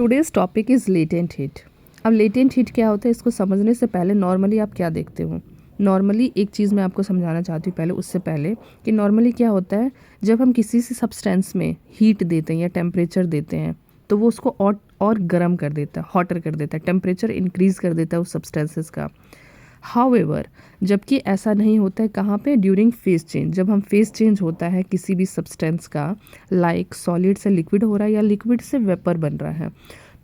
Today's topic is latent heat. अब latent heat क्या होता है, इसको समझने से पहले नॉर्मली आप क्या देखते हो। नॉर्मली एक चीज़ मैं आपको समझाना चाहती हूँ पहले, उससे पहले कि नॉर्मली क्या होता है, जब हम किसी से सब्सटेंस में हीट देते हैं या टेम्परेचर देते हैं तो वो उसको और गर्म कर देता है, हॉटर कर देता है, टेम्परेचर इंक्रीज़ कर देता है उस सब्सटेंसेस का। हाउएवर जबकि ऐसा नहीं होता है, कहाँ पे, ड्यूरिंग फेज चेंज। जब हम फेज चेंज होता है किसी भी सब्सटेंस का, लाइक सॉलिड से लिक्विड हो रहा है या लिक्विड से वेपर बन रहा है,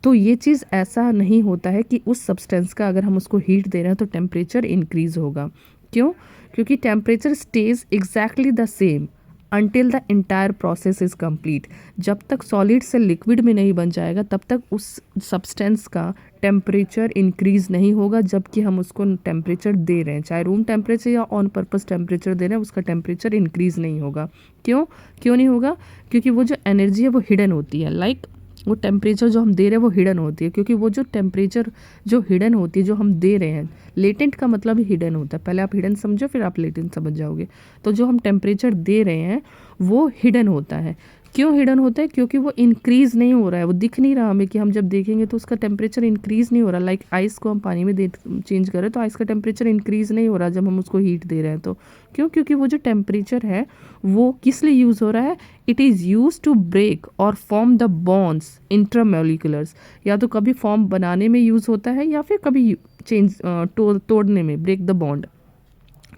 तो ये चीज़ ऐसा नहीं होता है कि उस सब्सटेंस का अगर हम उसको हीट दे रहे हैं तो टेम्परेचर इंक्रीज़ होगा। क्यों? क्योंकि temperature stage exactly the same until the entire process is complete. जब तक सॉलिड से लिक्विड में नहीं बन जाएगा तब तक उस सब्सटेंस का टेम्परेचर इंक्रीज़ नहीं होगा, जबकि हम उसको टेम्परेचर दे रहे हैं, चाहे रूम टेम्परेचर या ऑन पर्पस टेम्परेचर दे रहे हैं, उसका टेम्परेचर इंक्रीज़ नहीं होगा। क्यों नहीं होगा? क्योंकि वो जो एनर्जी है वो हिडन होती है। लाइक वो टेम्परेचर जो हम दे रहे हैं वो हिडन होती है, क्योंकि वो जो टेम्परेचर जो हिडन होती है, जो हम दे रहे हैं, लेटेंट का मतलब ही हिडन होता है। पहले आप हिडन समझो फिर आप लेटेंट समझ जाओगे। तो जो हम टेम्परेचर दे रहे हैं वो हिडन होता है। क्यों हिडन होता है? क्योंकि वो इंक्रीज़ नहीं हो रहा है, वो दिख नहीं रहा हमें कि हम जब देखेंगे तो उसका टेम्परेचर इंक्रीज़ नहीं हो रहा। लाइक आइस को हम पानी में दे चेंज करें तो आइस का टेम्परेचर इंक्रीज़ नहीं हो रहा जब हम उसको हीट दे रहे हैं। तो क्यों? क्योंकि वो जो टेम्परेचर है वो किस लिए यूज़ हो रहा है? It is use to break और फॉर्म द बॉन्ड्स इंट्रामोलिकुलर्स। या तो कभी फॉर्म बनाने में यूज़ होता है या फिर कभी तोड़ने में, ब्रेक द बॉन्ड।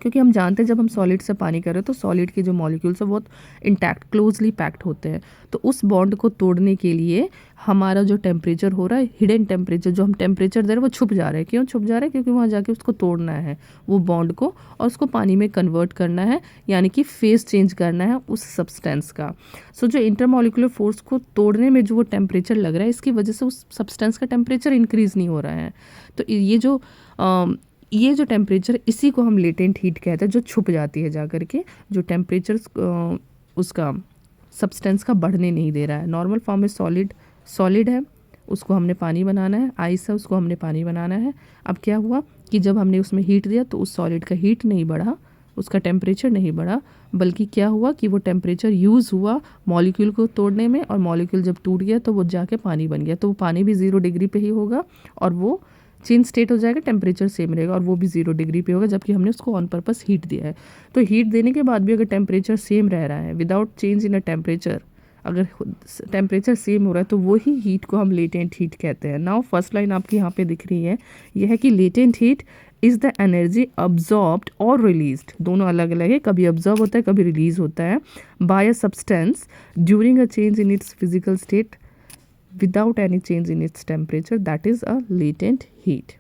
क्योंकि हम जानते हैं जब हम सॉलिड से पानी कर रहे हैं तो सॉलिड के जो मॉलिक्यूल्स हैं बहुत इंटैक्ट, क्लोजली पैक्ड होते हैं। तो उस बॉन्ड को तोड़ने के लिए हमारा जो टेम्परेचर हो रहा है, हिडन टेम्परेचर जो हम टेम्परेचर दे रहे हैं वो छुप जा रहा है। क्यों छुप जा रहा है? क्योंकि वहाँ जाके उसको तोड़ना है, वो बॉन्ड को, और उसको पानी में कन्वर्ट करना है, यानी कि फेस चेंज करना है उस सब्सटेंस का। सो जो इंटरमोलिकुलर फोर्स को तोड़ने में जो वो टेम्परेचर लग रहा है, इसकी वजह से उस सब्सटेंस का टेम्परेचर इंक्रीज़ नहीं हो रहा है। तो ये जो टेम्परेचर, इसी को हम लेटेंट हीट कहते हैं, जो छुप जाती है जा कर के, जो टेम्परेचर उसका सब्सटेंस का बढ़ने नहीं दे रहा है। नॉर्मल फॉर्म में सॉलिड है, उसको हमने पानी बनाना है, आइस है, उसको हमने पानी बनाना है। अब क्या हुआ कि जब हमने उसमें हीट दिया तो उस सॉलिड का हीट नहीं बढ़ा, उसका टेम्परेचर नहीं बढ़ा, बल्कि क्या हुआ कि वो टेम्परेचर यूज़ हुआ मॉलिक्यूल को तोड़ने में, और मॉलिक्यूल जब टूट गया तो वो जाके पानी बन गया। तो वो पानी भी 0 डिग्री पे ही होगा और वो चेंज स्टेट हो जाएगा, टेम्परेचर सेम रहेगा और वो भी 0 डिग्री पे होगा, जबकि हमने उसको ऑन पर्पस हीट दिया है। तो हीट देने के बाद भी अगर टेम्परेचर सेम रह रहा है without change in a temperature, अगर टेम्परेचर सेम हो रहा है तो वही हीट को हम लेटेंट हीट कहते हैं। नाउ फर्स्ट लाइन आपकी यहाँ पे दिख रही है, यह है कि latent heat is the energy absorbed और रिलीज्ड, दोनों अलग अलग है, कभी अब्जॉर्ब होता है कभी रिलीज होता है, by a substance during a change in its physical state without any change in its temperature, that is a latent heat.